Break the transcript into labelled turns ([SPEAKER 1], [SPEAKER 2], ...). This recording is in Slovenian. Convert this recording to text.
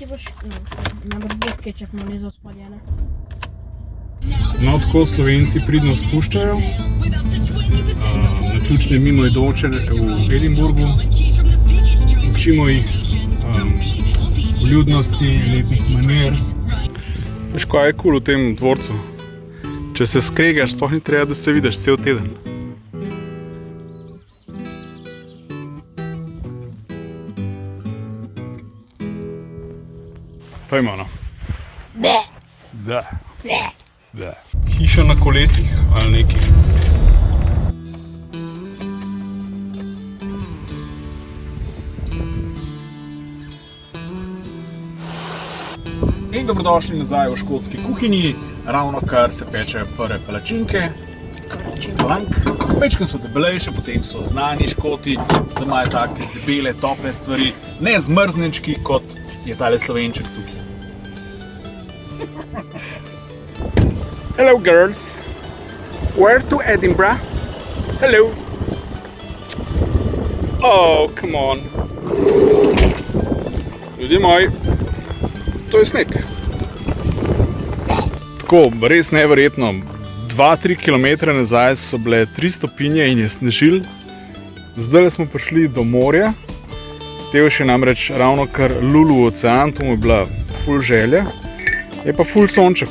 [SPEAKER 1] si boš, najbrž boš kečap nanizal spodje, ne?
[SPEAKER 2] No, tako Slovenci pridno spuščajo. Naključne mimoidoče v Edinburgu. Učimo jih vljudnosti, lepih maner. Veš, kaj je kul v tem dvorcu? Če se skregaš, sploh ni treba, da se vidiš cel teden. Pojmo, no. Da. Hiša na kolesih ali nekaj. In dobrodošli nazaj v škotski kuhinji. Ravno kar se pečejo prve palačinke. Večkrat so debelejše, potem so znani Škoti, da imajo take debele, tople stvari, ne zmrznečki, kot je tale Slovenček tukaj. Hello girls. Where to Edinburgh? Hello. Oh, come on. Ljudje moji, to je sneg. Tako, res neverjetno. 2-3 km nazaj so bile 3 stopinje in je snežil. Zdaj smo prišli do morja. Teo še namreč ravno kar lulu v ocean, to mu je bila ful želja. Je pa ful sonček.